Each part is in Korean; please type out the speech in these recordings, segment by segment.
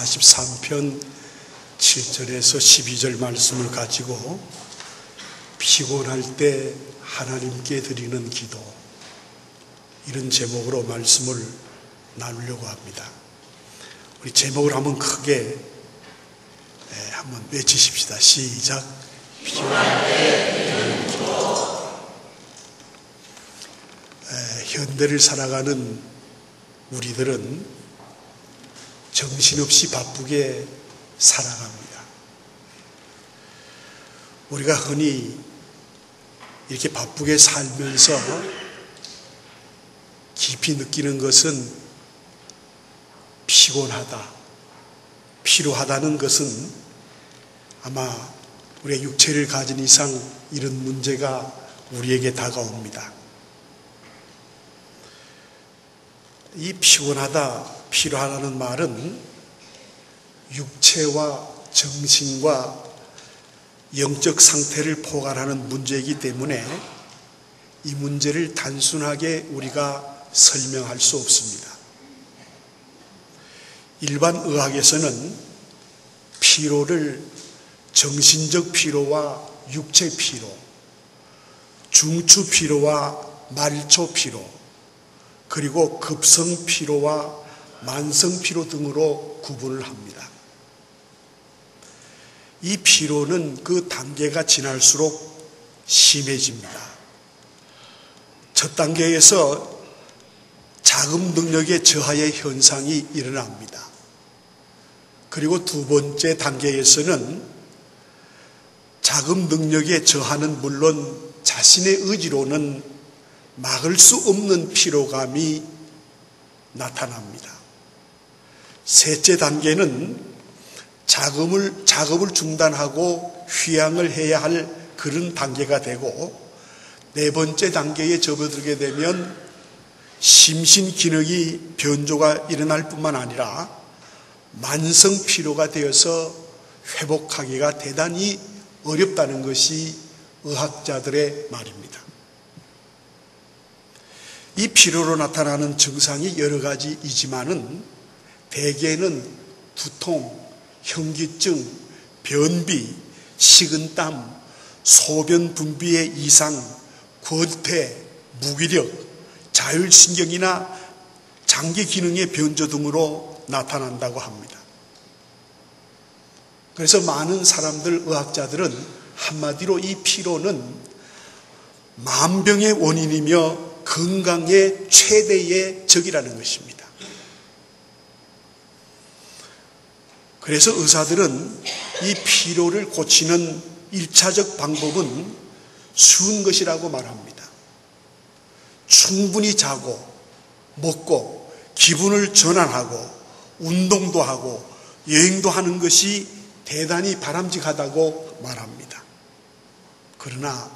43편 7절에서 12절 말씀을 가지고 피곤할 때 하나님께 드리는 기도, 이런 제목으로 말씀을 나누려고 합니다. 우리 제목을 한번 크게 한번 외치십시다. 시작. 피곤할 때 드리는 기도. 현대를 살아가는 우리들은 정신없이 바쁘게 살아갑니다. 우리가 흔히 이렇게 바쁘게 살면서 깊이 느끼는 것은 피곤하다, 피로하다는 것은 아마 우리의 육체를 가진 이상 이런 문제가 우리에게 다가옵니다. 이 피곤하다, 피로하다는 말은 육체와 정신과 영적 상태를 포괄하는 문제이기 때문에 이 문제를 단순하게 우리가 설명할 수 없습니다. 일반 의학에서는 피로를 정신적 피로와 육체 피로, 중추 피로와 말초 피로, 그리고 급성 피로와 만성 피로 등으로 구분을 합니다. 이 피로는 그 단계가 지날수록 심해집니다. 첫 단계에서 자금 능력의 저하의 현상이 일어납니다. 그리고 두 번째 단계에서는 자금 능력의 저하는 물론 자신의 의지로는 막을 수 없는 피로감이 나타납니다. 셋째 단계는 작업을 중단하고 휴양을 해야 할 그런 단계가 되고, 네 번째 단계에 접어들게 되면 심신 기능이 변조가 일어날 뿐만 아니라 만성 피로가 되어서 회복하기가 대단히 어렵다는 것이 의학자들의 말입니다. 이 피로로 나타나는 증상이 여러 가지이지만은 대개는 두통, 현기증, 변비, 식은땀, 소변 분비의 이상, 권태, 무기력, 자율신경이나 장기 기능의 변조 등으로 나타난다고 합니다. 그래서 많은 사람들, 의학자들은 한마디로 이 피로는 만병의 원인이며 건강의 최대의 적이라는 것입니다. 그래서 의사들은 이 피로를 고치는 1차적 방법은 쉬운 것이라고 말합니다. 충분히 자고 먹고 기분을 전환하고 운동도 하고 여행도 하는 것이 대단히 바람직하다고 말합니다. 그러나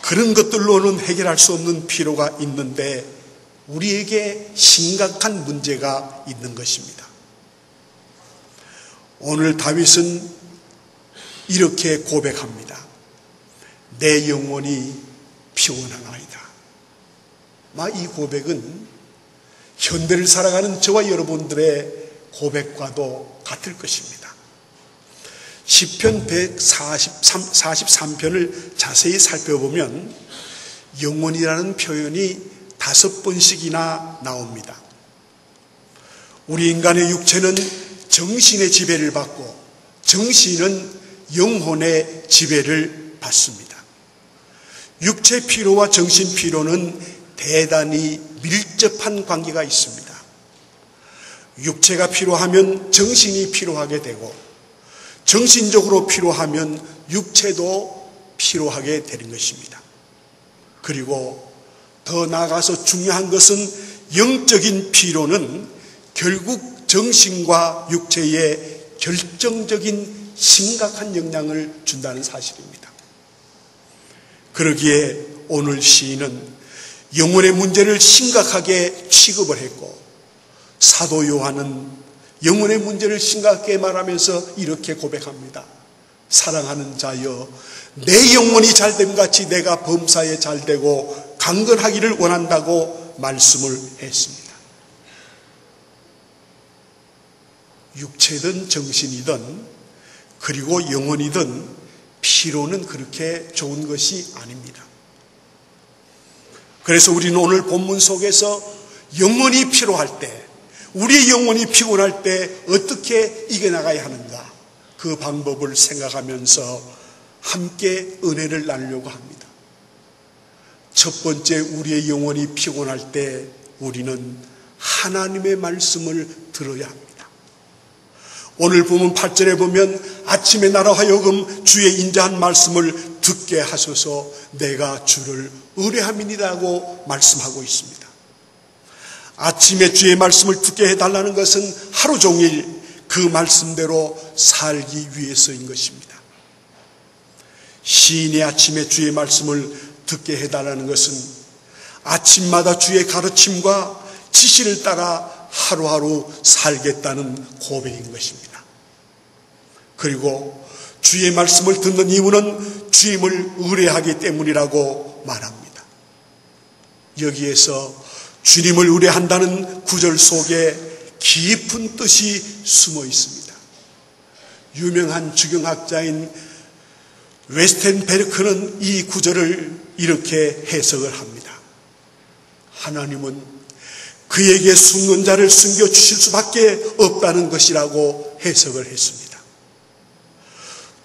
그런 것들로는 해결할 수 없는 피로가 있는데 우리에게 심각한 문제가 있는 것입니다. 오늘 다윗은 이렇게 고백합니다. 내 영혼이 피곤하나이다. 이 고백은 현대를 살아가는 저와 여러분들의 고백과도 같을 것입니다. 시편 143편을 자세히 살펴보면 영혼이라는 표현이 5번씩이나 나옵니다. 우리 인간의 육체는 정신의 지배를 받고 정신은 영혼의 지배를 받습니다. 육체 피로와 정신 피로는 대단히 밀접한 관계가 있습니다. 육체가 피로하면 정신이 피로하게 되고 정신적으로 피로하면 육체도 피로하게 되는 것입니다. 그리고 더 나아가서 중요한 것은 영적인 피로는 결국 정신과 육체에 결정적인 심각한 영향을 준다는 사실입니다. 그러기에 오늘 시인은 영혼의 문제를 심각하게 취급을 했고, 사도 요한은 영혼의 문제를 심각하게 말하면서 이렇게 고백합니다. 사랑하는 자여, 내 영혼이 잘됨 같이 내가 범사에 잘되고 강건하기를 원한다고 말씀을 했습니다. 육체든 정신이든 그리고 영혼이든 피로는 그렇게 좋은 것이 아닙니다. 그래서 우리는 오늘 본문 속에서 영혼이 피로할 때, 우리 영혼이 피곤할 때 어떻게 이겨나가야 하는가, 그 방법을 생각하면서 함께 은혜를 나누려고 합니다. 첫 번째, 우리의 영혼이 피곤할 때 우리는 하나님의 말씀을 들어야 합니다. 오늘 보면 8절에 보면 아침에 나로 하여금 주의 인자한 말씀을 듣게 하소서 내가 주를 의뢰함이니라고 말씀하고 있습니다. 아침에 주의 말씀을 듣게 해달라는 것은 하루 종일 그 말씀대로 살기 위해서인 것입니다. 시인이 아침에 주의 말씀을 듣게 해달라는 것은 아침마다 주의 가르침과 지시를 따라 하루하루 살겠다는 고백인 것입니다. 그리고 주의 말씀을 듣는 이유는 주님을 의뢰하기 때문이라고 말합니다. 여기에서 주님을 의뢰한다는 구절 속에 깊은 뜻이 숨어 있습니다. 유명한 주경학자인 웨스텐베르크는 이 구절을 이렇게 해석을 합니다. 하나님은 그에게 숨는 자를 숨겨주실 수밖에 없다는 것이라고 해석을 했습니다.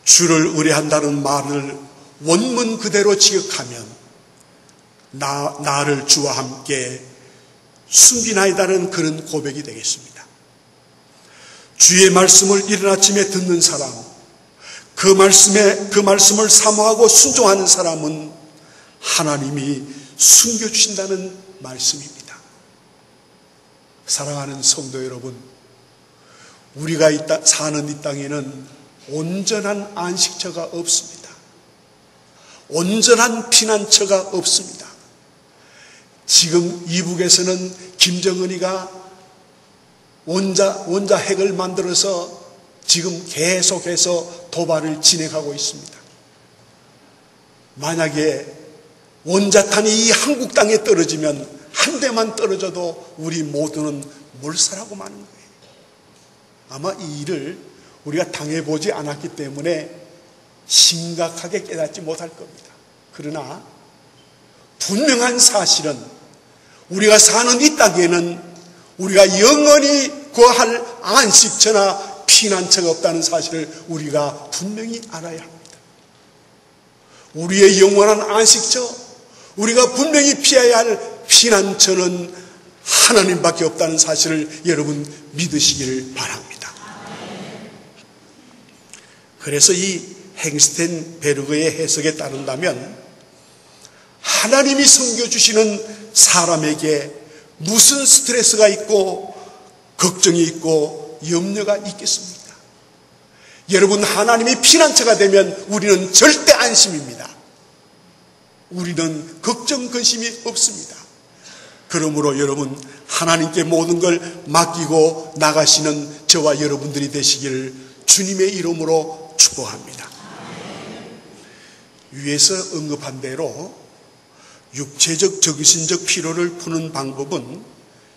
주를 의뢰한다는 말을 원문 그대로 지역하면 나를 주와 함께 숨기나이다는 그런 고백이 되겠습니다. 주의 말씀을 이른 아침에 듣는 사람, 그 말씀을 사모하고 순종하는 사람은 하나님이 숨겨주신다는 말씀입니다. 사랑하는 성도 여러분, 우리가 사는 이 땅에는 온전한 안식처가 없습니다. 온전한 피난처가 없습니다. 지금 이북에서는 김정은이가 원자 핵을 만들어서 지금 계속해서 도발을 진행하고 있습니다. 만약에 원자탄이 이 한국 땅에 떨어지면 한 대만 떨어져도 우리 모두는 몰살하고 마는 거예요. 아마 이 일을 우리가 당해보지 않았기 때문에 심각하게 깨닫지 못할 겁니다. 그러나 분명한 사실은 우리가 사는 이 땅에는 우리가 영원히 거할 안식처나 피난처가 없다는 사실을 우리가 분명히 알아야 합니다. 우리의 영원한 안식처, 우리가 분명히 피해야 할 피난처는 하나님밖에 없다는 사실을 여러분 믿으시기를 바랍니다. 그래서 이 헨스텐베르그의 해석에 따른다면 하나님이 섬겨주시는 사람에게 무슨 스트레스가 있고 걱정이 있고 염려가 있겠습니까? 여러분, 하나님이 피난처가 되면 우리는 절대 안심입니다. 우리는 걱정, 근심이 없습니다. 그러므로 여러분, 하나님께 모든 걸 맡기고 나가시는 저와 여러분들이 되시기를 주님의 이름으로 축복합니다. 위에서 언급한 대로 육체적, 정신적 피로를 푸는 방법은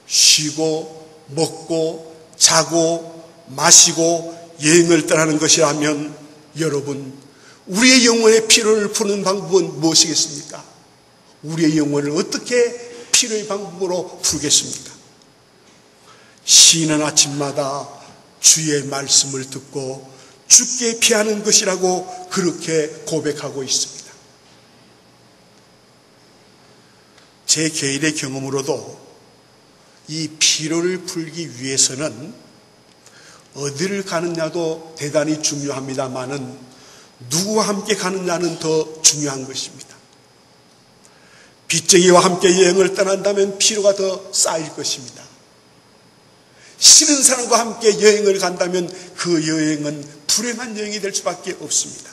쉬고 먹고 자고 마시고 여행을 떠나는 것이라면 여러분, 우리의 영혼의 피로를 푸는 방법은 무엇이겠습니까? 우리의 영혼을 어떻게 피로의 방법으로 풀겠습니까? 시인은 아침마다 주의 말씀을 듣고 주께 피하는 것이라고 그렇게 고백하고 있습니다. 제 개인의 경험으로도 이 피로를 풀기 위해서는 어디를 가느냐도 대단히 중요합니다만은 누구와 함께 가느냐는 더 중요한 것입니다. 빚쟁이와 함께 여행을 떠난다면 피로가 더 쌓일 것입니다. 싫은 사람과 함께 여행을 간다면 그 여행은 불행한 여행이 될 수밖에 없습니다.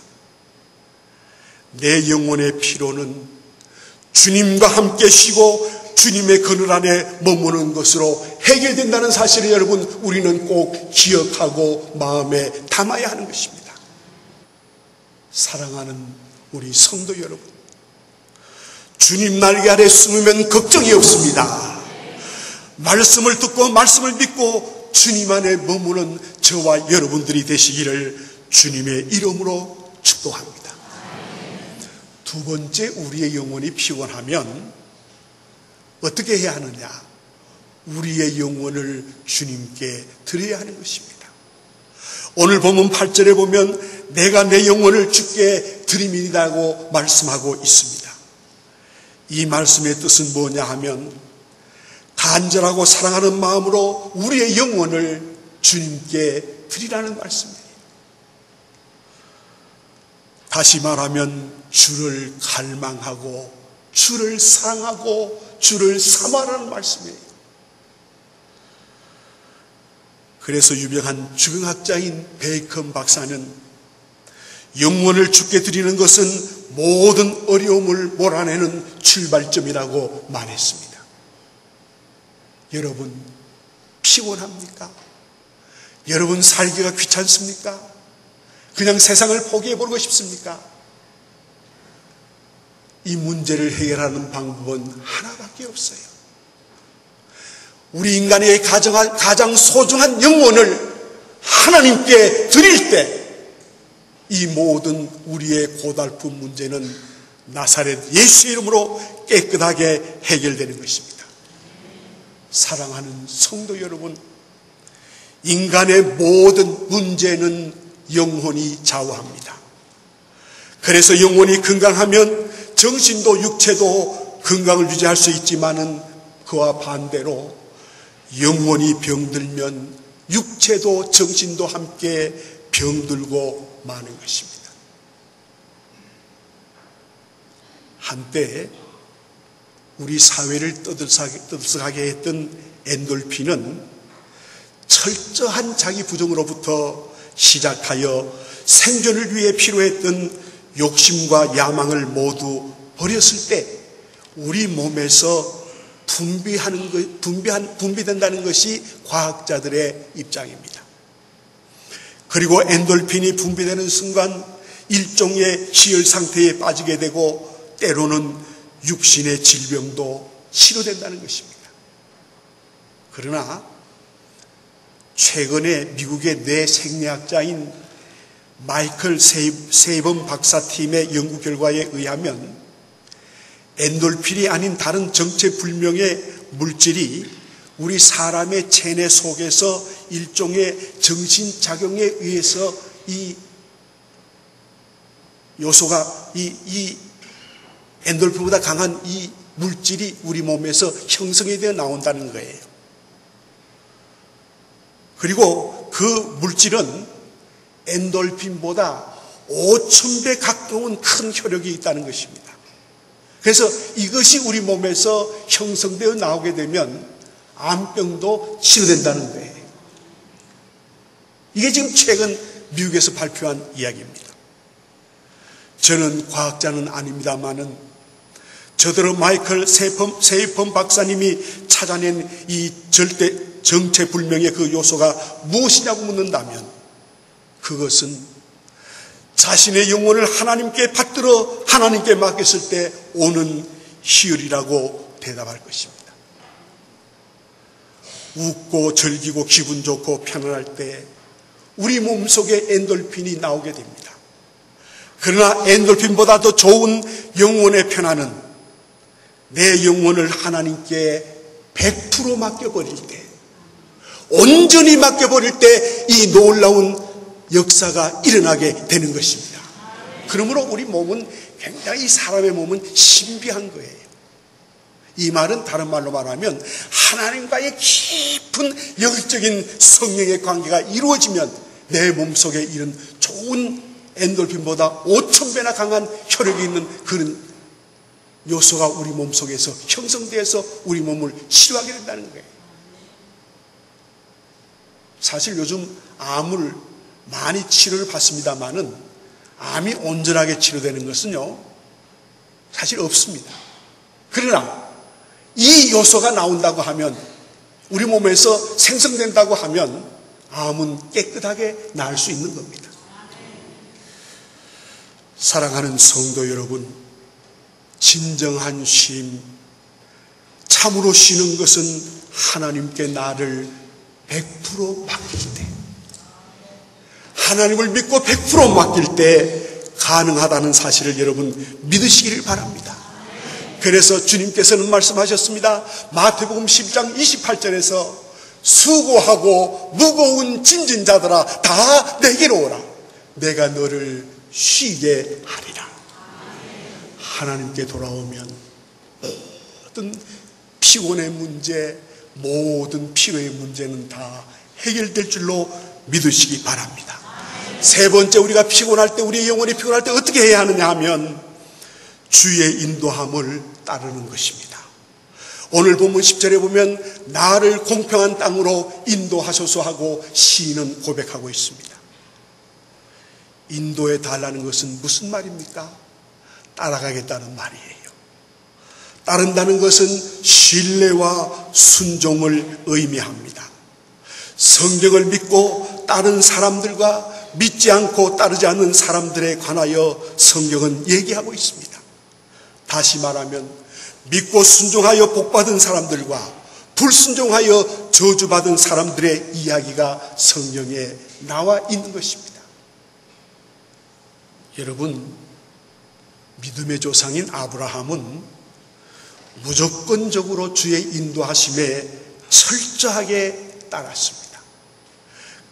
내 영혼의 피로는 주님과 함께 쉬고 주님의 그늘 안에 머무는 것으로 해결된다는 사실을 여러분, 우리는 꼭 기억하고 마음에 담아야 하는 것입니다. 사랑하는 우리 성도 여러분, 주님 날개 아래 숨으면 걱정이 없습니다. 말씀을 듣고 말씀을 믿고 주님 안에 머무는 저와 여러분들이 되시기를 주님의 이름으로 축복합니다. 두 번째, 우리의 영혼이 피곤하면 어떻게 해야 하느냐? 우리의 영혼을 주님께 드려야 하는 것입니다. 오늘 본문 8절에 보면 내가 내 영혼을 주께 드림이라고 말씀하고 있습니다. 이 말씀의 뜻은 뭐냐 하면 간절하고 사랑하는 마음으로 우리의 영혼을 주님께 드리라는 말씀이에요. 다시 말하면 주를 갈망하고 주를 사랑하고 주를 사모하라는 말씀이에요. 그래서 유명한 주경학자인 베이컨 박사는 영혼을 주께 드리는 것은 모든 어려움을 몰아내는 출발점이라고 말했습니다. 여러분, 피곤합니까? 여러분, 살기가 귀찮습니까? 그냥 세상을 포기해버리고 싶습니까? 이 문제를 해결하는 방법은 하나밖에 없어요. 우리 인간의 가장 소중한 영혼을 하나님께 드릴 때 이 모든 우리의 고달픈 문제는 나사렛 예수의 이름으로 깨끗하게 해결되는 것입니다. 사랑하는 성도 여러분, 인간의 모든 문제는 영혼이 좌우합니다. 그래서 영혼이 건강하면 정신도 육체도 건강을 유지할 수 있지만은 그와 반대로 영혼이 병들면 육체도 정신도 함께 병들고 마는 것입니다. 한때 우리 사회를 떠들썩하게 했던 엔돌핀은 철저한 자기 부정으로부터 시작하여 생존을 위해 필요했던 욕심과 야망을 모두 버렸을 때 우리 몸에서 분비된다는 것이 과학자들의 입장입니다. 그리고 엔돌핀이 분비되는 순간 일종의 희열 상태에 빠지게 되고 때로는 육신의 질병도 치료된다는 것입니다. 그러나 최근에 미국의 뇌생리학자인 마이클 세이번 박사팀의 연구 결과에 의하면 엔돌핀이 아닌 다른 정체불명의 물질이 우리 사람의 체내 속에서 일종의 정신작용에 의해서 이 요소가 이 엔돌핀보다 강한 이 물질이 우리 몸에서 형성이 되어 나온다는 거예요. 그리고 그 물질은 엔돌핀보다 5,000배 가까운 큰 효력이 있다는 것입니다. 그래서 이것이 우리 몸에서 형성되어 나오게 되면 암병도 치료된다는 거예요. 이게 지금 최근 미국에서 발표한 이야기입니다. 저는 과학자는 아닙니다만은 저더러 마이클 세이폰 박사님이 찾아낸 이 정체불명의 그 요소가 무엇이냐고 묻는다면 그것은 자신의 영혼을 하나님께 받들어 하나님께 맡겼을 때 오는 희열이라고 대답할 것입니다. 웃고 즐기고 기분 좋고 편안할 때 우리 몸속에 엔돌핀이 나오게 됩니다. 그러나 엔돌핀보다 더 좋은 영혼의 편안은 내 영혼을 하나님께 100% 맡겨버릴 때, 온전히 맡겨버릴 때 이 놀라운 역사가 일어나게 되는 것입니다. 그러므로 우리 몸은 굉장히 사람의 몸은 신비한 거예요. 이 말은 다른 말로 말하면 하나님과의 깊은 영적인 성령의 관계가 이루어지면 내 몸속에 이런 좋은 엔돌핀보다 5,000배나 강한 혈액이 있는 그런 요소가 우리 몸속에서 형성되어서 우리 몸을 치료하게 된다는 거예요. 사실 요즘 암을 많이 치료를 받습니다만은 암이 온전하게 치료되는 것은요 사실 없습니다. 그러나 이 요소가 나온다고 하면 우리 몸에서 생성된다고 하면 암은 깨끗하게 나을 수 있는 겁니다. 사랑하는 성도 여러분, 진정한 쉼, 참으로 쉬는 것은 하나님께 나를 100% 맡길 때, 하나님을 믿고 100% 맡길 때 가능하다는 사실을 여러분 믿으시기를 바랍니다. 그래서 주님께서는 말씀하셨습니다. 마태복음 11장 28절에서 수고하고 무거운 짐진 자들아 다 내게로 오라. 내가 너를 쉬게 하리라. 하나님께 돌아오면 모든 피곤의 문제, 모든 피로의 문제는 다 해결될 줄로 믿으시기 바랍니다. 세 번째, 우리가 피곤할 때, 우리의 영혼이 피곤할 때 어떻게 해야 하느냐 하면 주의 인도함을 따르는 것입니다. 오늘 본문 10절에 보면 나를 공평한 땅으로 인도하소서 하고 시인은 고백하고 있습니다. 인도해 달라는 것은 무슨 말입니까? 따라가겠다는 말이에요. 따른다는 것은 신뢰와 순종을 의미합니다. 성경을 믿고 따른 사람들과 믿지 않고 따르지 않는 사람들에 관하여 성경은 얘기하고 있습니다. 다시 말하면 믿고 순종하여 복받은 사람들과 불순종하여 저주받은 사람들의 이야기가 성경에 나와 있는 것입니다. 여러분, 믿음의 조상인 아브라함은 무조건적으로 주의 인도하심에 철저하게 따랐습니다.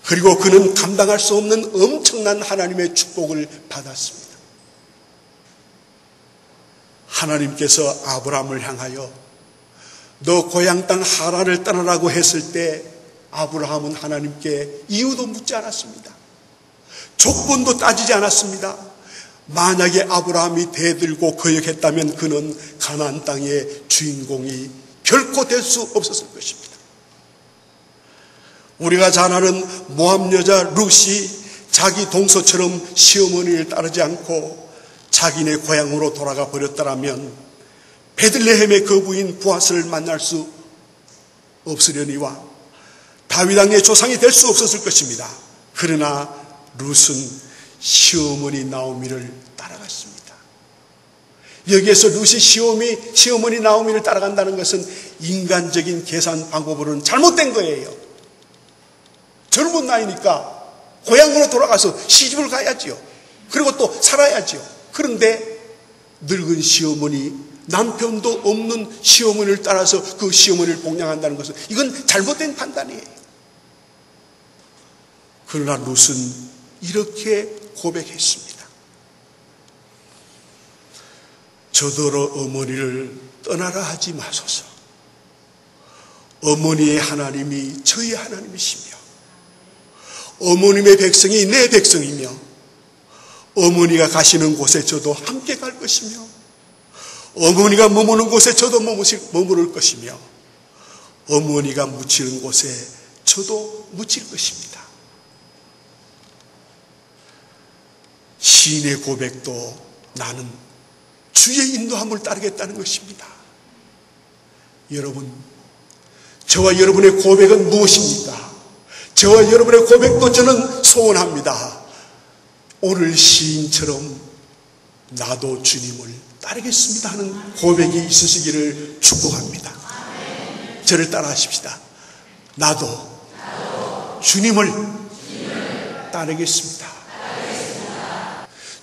그리고 그는 감당할 수 없는 엄청난 하나님의 축복을 받았습니다. 하나님께서 아브라함을 향하여 너 고향 땅 하란을 떠나라고 했을 때 아브라함은 하나님께 이유도 묻지 않았습니다. 조건도 따지지 않았습니다. 만약에 아브라함이 대들고 거역했다면 그는 가나안 땅의 주인공이 결코 될 수 없었을 것입니다. 우리가 잘 아는 모압 여자 룻이 자기 동서처럼 시어머니를 따르지 않고 자기네 고향으로 돌아가 버렸더라면 베들레헴의 그 부인 보아스를 만날 수 없으려니와 다윗 왕의 조상이 될 수 없었을 것입니다. 그러나 룻은 시어머니 나오미를 따라갔습니다. 여기에서 룻이 시어머니 나오미를 따라간다는 것은 인간적인 계산 방법으로는 잘못된 거예요. 젊은 나이니까 고향으로 돌아가서 시집을 가야지요. 그리고 또 살아야지요. 그런데 늙은 시어머니, 남편도 없는 시어머니를 따라서 그 시어머니를 복양한다는 것은 이건 잘못된 판단이에요. 그러나 룻은 이렇게 고백했습니다. 저더러 어머니를 떠나라 하지 마소서. 어머니의 하나님이 저희 하나님이시며 어머님의 백성이 내 백성이며 어머니가 가시는 곳에 저도 함께 갈 것이며 어머니가 머무는 곳에 저도 머무를 것이며 어머니가 묻히는 곳에 저도 묻힐 것입니다. 시인의 고백도 나는 주의 인도함을 따르겠다는 것입니다. 여러분, 저와 여러분의 고백은 무엇입니까? 저와 여러분의 고백도 저는 소원합니다. 오늘 시인처럼 나도 주님을 따르겠습니다 하는 고백이 있으시기를 축복합니다. 저를 따라 하십시다. 나도 주님을 따르겠습니다.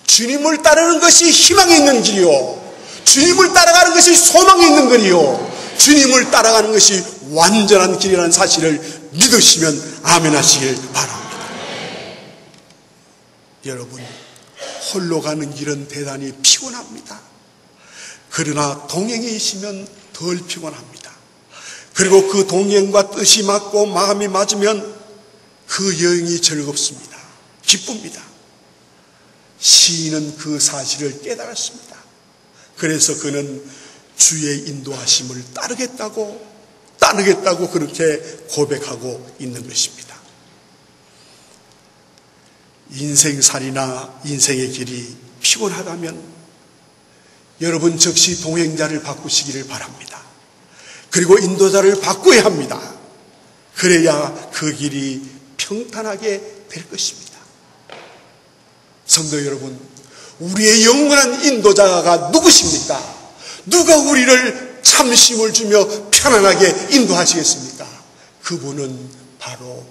주님을 따르는 것이 희망이 있는 길이요, 주님을 따라가는 것이 소망이 있는 길이요, 주님을 따라가는 것이 완전한 길이라는 사실을 믿으시면 아멘 하시길 바랍니다. 여러분, 홀로 가는 길은 대단히 피곤합니다. 그러나 동행에 있으면 덜 피곤합니다. 그리고 그 동행과 뜻이 맞고 마음이 맞으면 그 여행이 즐겁습니다. 기쁩니다. 시인은 그 사실을 깨달았습니다. 그래서 그는 주의 인도하심을 따르겠다고 그렇게 고백하고 있는 것입니다. 인생살이나 인생의 길이 피곤하다면 여러분 즉시 동행자를 바꾸시기를 바랍니다. 그리고 인도자를 바꿔야 합니다. 그래야 그 길이 평탄하게 될 것입니다. 성도 여러분, 우리의 영원한 인도자가 누구십니까? 누가 우리를 참심을 주며 편안하게 인도하시겠습니까? 그분은 바로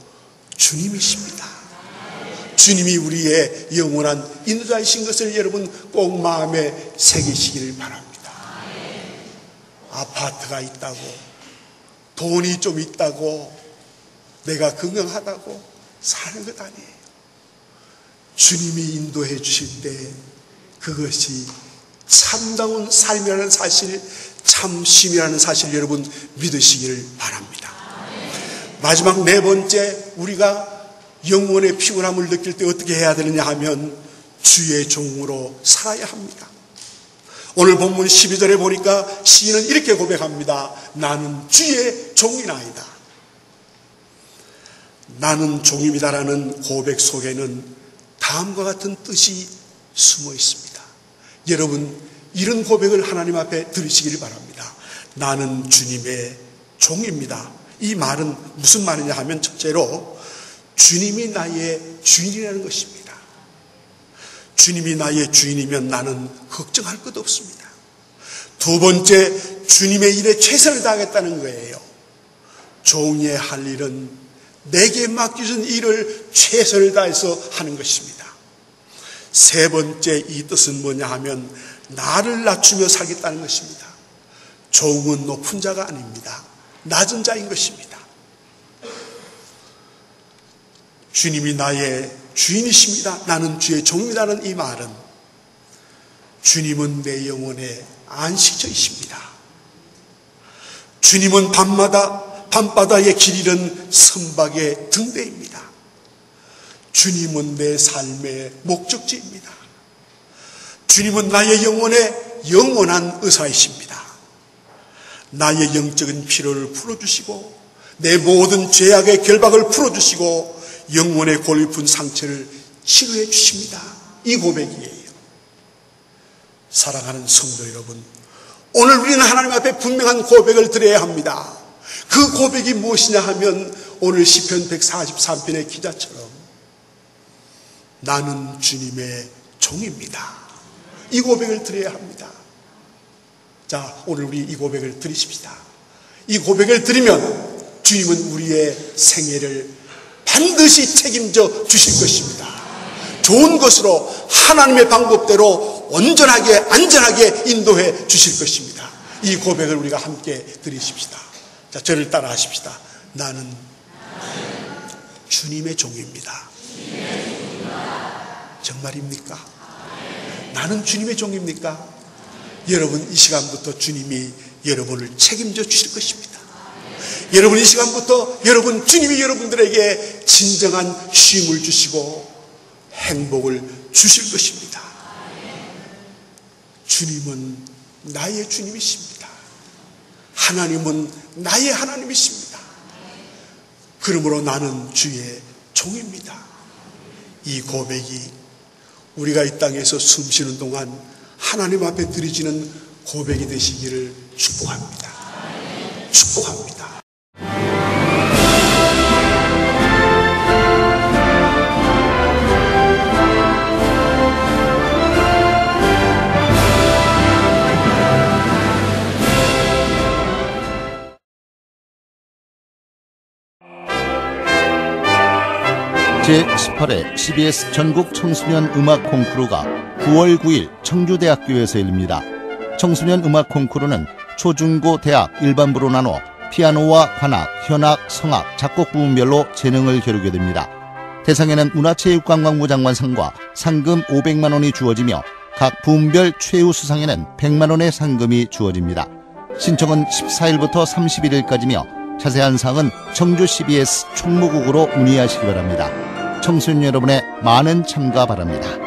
주님이십니다. 주님이 우리의 영원한 인도자이신 것을 여러분 꼭 마음에 새기시기를 바랍니다. 아파트가 있다고, 돈이 좀 있다고, 내가 건강하다고 사는 것 아니에요. 주님이 인도해 주실 때 그것이 참다운 삶이라는 사실, 참심이라는 사실 여러분 믿으시기를 바랍니다. 마지막 네 번째, 우리가 영혼의 피곤함을 느낄 때 어떻게 해야 되느냐 하면 주의 종으로 살아야 합니다. 오늘 본문 12절에 보니까 시인은 이렇게 고백합니다. 나는 주의 종이나이다. 나는 종입니다라는 고백 속에는 다음과 같은 뜻이 숨어 있습니다. 여러분, 이런 고백을 하나님 앞에 들으시기를 바랍니다. 나는 주님의 종입니다. 이 말은 무슨 말이냐 하면 첫째로 주님이 나의 주인이라는 것입니다. 주님이 나의 주인이면 나는 걱정할 것 없습니다. 두 번째, 주님의 일에 최선을 다하겠다는 거예요. 종의 할 일은 내게 맡겨진 일을 최선을 다해서 하는 것입니다. 세 번째, 이 뜻은 뭐냐 하면 나를 낮추며 살겠다는 것입니다. 종은 높은 자가 아닙니다. 낮은 자인 것입니다. 주님이 나의 주인이십니다. 나는 주의 종이라는 이 말은 주님은 내 영혼의 안식처이십니다. 주님은 밤바다에 길 잃은 선박의 등대입니다. 주님은 내 삶의 목적지입니다. 주님은 나의 영혼의 영원한 의사이십니다. 나의 영적인 피로를 풀어주시고 내 모든 죄악의 결박을 풀어주시고 영혼의 골깊은 상처를 치료해 주십니다. 이 고백이에요. 사랑하는 성도 여러분, 오늘 우리는 하나님 앞에 분명한 고백을 드려야 합니다. 그 고백이 무엇이냐 하면 오늘 시편 143편의 기자처럼 나는 주님의 종입니다. 이 고백을 드려야 합니다. 자, 오늘 우리 이 고백을 드리십시다. 이 고백을 드리면 주님은 우리의 생애를 반드시 책임져 주실 것입니다. 좋은 것으로 하나님의 방법대로 온전하게 안전하게 인도해 주실 것입니다. 이 고백을 우리가 함께 드리십시다. 자, 저를 따라 하십시다. 나는 주님의 종입니다. 정말입니까? 나는 주님의 종입니까? 여러분, 이 시간부터 주님이 여러분을 책임져 주실 것입니다. 여러분, 이 시간부터 주님이 여러분들에게 진정한 쉼을 주시고 행복을 주실 것입니다. 주님은 나의 주님이십니다. 하나님은 나의 하나님이십니다. 그러므로 나는 주의 종입니다. 이 고백이 우리가 이 땅에서 숨쉬는 동안 하나님 앞에 드려지는 고백이 되시기를 축복합니다. 축복합니다. 제18회 CBS 전국 청소년 음악 콩쿠르가 9월 9일 청주대학교에서 열립니다. 청소년 음악 콩쿠르는 초중고 대학 일반부로 나눠 피아노와 관악, 현악, 성악, 작곡 부문별로 재능을 겨루게 됩니다. 대상에는 문화체육관광부 장관상과 상금 500만 원이 주어지며 각 부문별 최우 수상에는 100만 원의 상금이 주어집니다. 신청은 14일부터 31일까지며 자세한 사항은 청주 CBS 총무국으로 문의하시기 바랍니다. 청소년 여러분의 많은 참가 바랍니다.